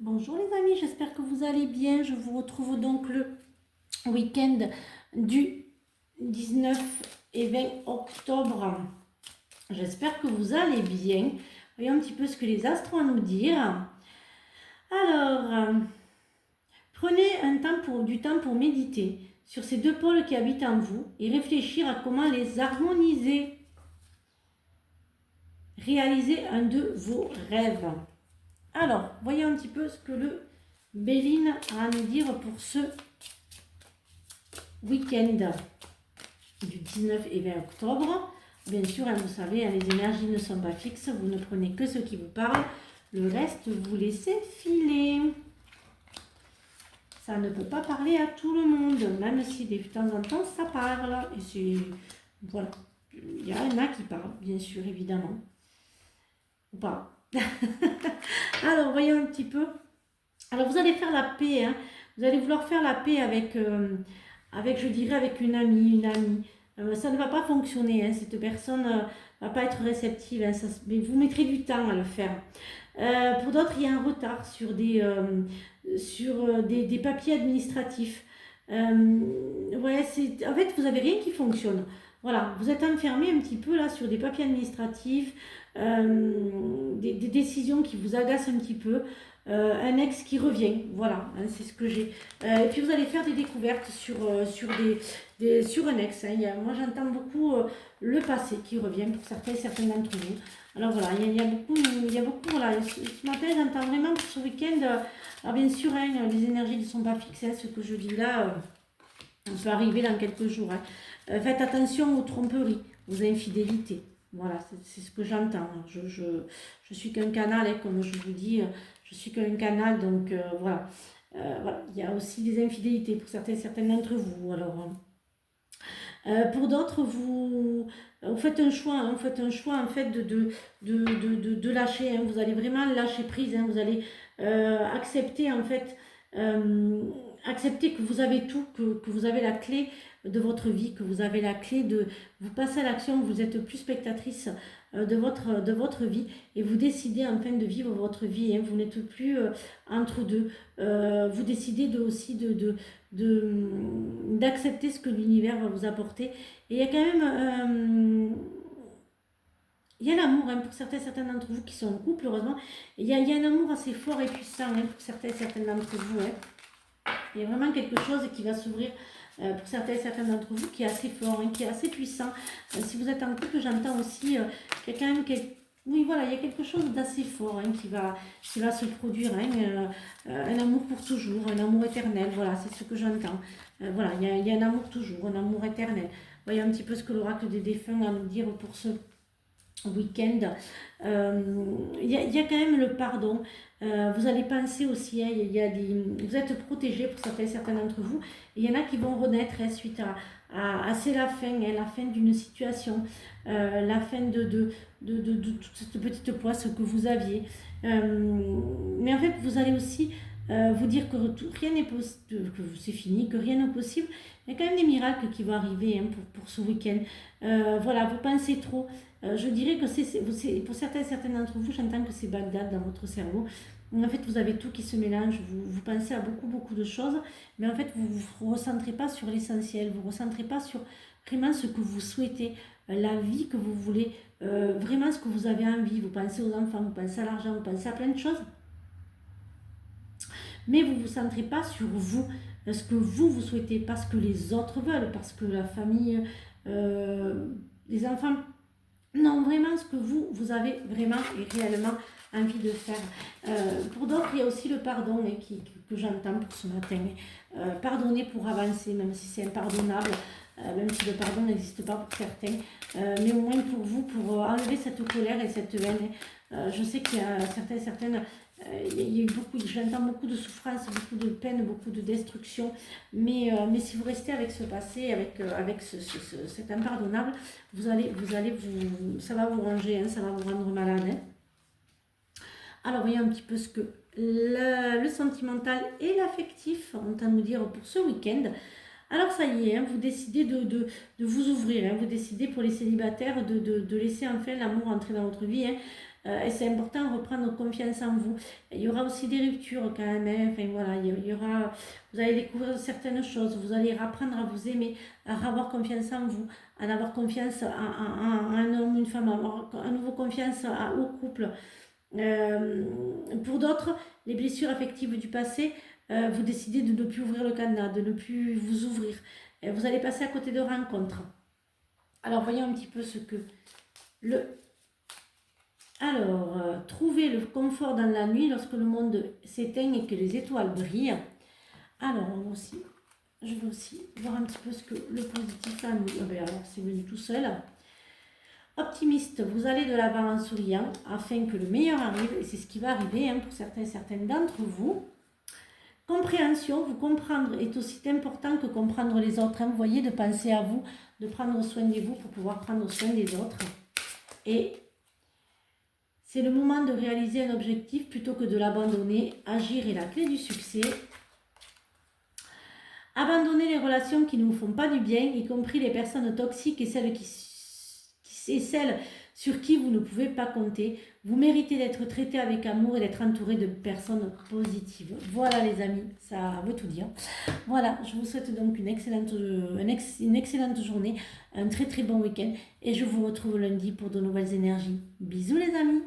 Bonjour les amis, j'espère que vous allez bien. Je vous retrouve donc le week-end du 19 et 20 octobre. J'espère que vous allez bien. Voyons un petit peu ce que les astres ont à nous dire. Alors, prenez du temps pour méditer sur ces deux pôles qui habitent en vous et réfléchir à comment les harmoniser. Réaliser un de vos rêves. Alors, voyons un petit peu ce que le Béline a à nous dire pour ce week-end du 19 et 20 octobre. Bien sûr, vous savez, les énergies ne sont pas fixes. Vous ne prenez que ce qui vous parle. Le reste, vous laissez filer. Ça ne peut pas parler à tout le monde, même si de temps en temps, ça parle. Et c'est... Voilà. Il y en a qui parlent, bien sûr, évidemment. Ou pas. Alors, voyons un petit peu. Alors, vous allez faire la paix. Vous allez vouloir faire la paix avec, je dirais, avec une amie. Ça ne va pas fonctionner. Cette personne ne va pas être réceptive. Mais vous mettrez du temps à le faire. Pour d'autres, il y a un retard sur des papiers administratifs. En fait, vous n'avez rien qui fonctionne. Voilà, vous êtes enfermé un petit peu là sur des papiers administratifs, des décisions qui vous agacent un petit peu, un ex qui revient, voilà, c'est ce que j'ai. Et puis vous allez faire des découvertes sur un ex. Moi j'entends beaucoup le passé qui revient pour certains d'entre vous. Alors voilà, il y a beaucoup, voilà, ce matin j'entends vraiment pour ce week-end, alors bien sûr, les énergies ne sont pas fixées, ce que je dis là, on peut arriver dans quelques jours. Faites attention aux tromperies, aux infidélités. Voilà, c'est ce que j'entends. Je suis qu'un canal, comme je vous dis, je suis qu'un canal, donc voilà. Voilà. Il y a aussi des infidélités pour certains d'entre vous. Alors, pour d'autres, vous faites un choix, vous faites un choix en fait de lâcher. Vous allez vraiment lâcher prise. Vous allez accepter en fait, accepter que vous avez tout, que vous avez la clé de votre vie, que vous avez la clé de vous passer à l'action, vous êtes plus spectatrice de votre vie et vous décidez enfin de vivre votre vie. Vous n'êtes plus entre deux. Vous décidez d'accepter ce que l'univers va vous apporter. Et il y a quand même il y a l'amour pour certains d'entre vous qui sont en couple, heureusement. Il y a un amour assez fort et puissant pour certains d'entre vous. Il y a vraiment quelque chose qui va s'ouvrir pour certains d'entre vous qui est assez fort, qui est assez puissant. Si vous êtes en couple, j'entends aussi qu'il y a quand même oui, voilà, il y a quelque chose d'assez fort qui va se produire. Un amour pour toujours, un amour éternel. Voilà, c'est ce que j'entends. Voilà, il y a un amour toujours, un amour éternel. Voyez un petit peu ce que l'oracle des défunts a à nous dire pour ce week-end. Il y a quand même le pardon. Vous allez penser aussi, vous êtes protégés pour certains d'entre vous. Il y en a qui vont renaître suite à c'est la fin d'une situation, la fin de toute cette petite poisse que vous aviez. Mais en fait, vous allez aussi vous dire que rien n'est possible, que c'est fini, que rien n'est possible. Il y a quand même des miracles qui vont arriver pour ce week-end. Voilà, vous pensez trop. Je dirais que pour certains d'entre vous, j'entends que c'est Bagdad dans votre cerveau. En fait, vous avez tout qui se mélange, vous pensez à beaucoup de choses, mais en fait, vous ne vous recentrez pas sur l'essentiel, vous ne vous recentrez pas sur vraiment ce que vous souhaitez, la vie que vous voulez, vraiment ce que vous avez envie. Vous pensez aux enfants, vous pensez à l'argent, vous pensez à plein de choses, mais vous ne vous centrez pas sur vous, ce que vous souhaitez, pas ce que les autres veulent, parce que la famille, les enfants, non, vraiment ce que vous avez vraiment et réellement envie de faire. Pour d'autres, il y a aussi le pardon que j'entends pour ce matin. Pardonner pour avancer, même si c'est impardonnable, même si le pardon n'existe pas pour certains. Mais au moins pour vous, pour enlever cette colère et cette haine. Je sais qu'il y a certaines... il y a eu j'entends beaucoup de souffrance, beaucoup de peine, beaucoup de destruction. Mais si vous restez avec ce passé, avec cet impardonnable, ça va vous ranger, ça va vous rendre malade. Alors, voyons un petit peu ce que le sentimental et l'affectif ont à nous dire pour ce week-end. Alors ça y est, vous décidez de vous ouvrir, vous décidez pour les célibataires de laisser enfin l'amour entrer dans votre vie. Et c'est important de reprendre confiance en vous. Il y aura aussi des ruptures quand même, hein. Enfin voilà, il y aura, vous allez découvrir certaines choses, vous allez apprendre à vous aimer, à avoir confiance en vous, à avoir confiance en un homme, une femme, à avoir à nouveau confiance au couple. Euh, pour d'autres, les blessures affectives du passé, vous décidez de ne plus ouvrir le cadenas, de ne plus vous ouvrir. Vous allez passer à côté de rencontres. Alors, voyons un petit peu ce que le... Alors, trouver le confort dans la nuit lorsque le monde s'éteint et que les étoiles brillent. Alors, je veux aussi voir un petit peu ce que le positif a mis. Alors, c'est venu tout seul. Optimiste, vous allez de l'avant en souriant afin que le meilleur arrive, et c'est ce qui va arriver hein, pour certains et certaines d'entre vous. Compréhension, vous comprendre est aussi important que comprendre les autres. Hein. Vous voyez, de penser à vous, de prendre soin de vous pour pouvoir prendre soin des autres. Et c'est le moment de réaliser un objectif plutôt que de l'abandonner. Agir est la clé du succès. Abandonner les relations qui ne vous font pas du bien, y compris les personnes toxiques et celles sur qui vous ne pouvez pas compter. Vous méritez d'être traité avec amour et d'être entouré de personnes positives. Voilà les amis, ça veut tout dire. Voilà, je vous souhaite donc une excellente journée, un très très bon week-end et je vous retrouve lundi pour de nouvelles énergies. Bisous les amis.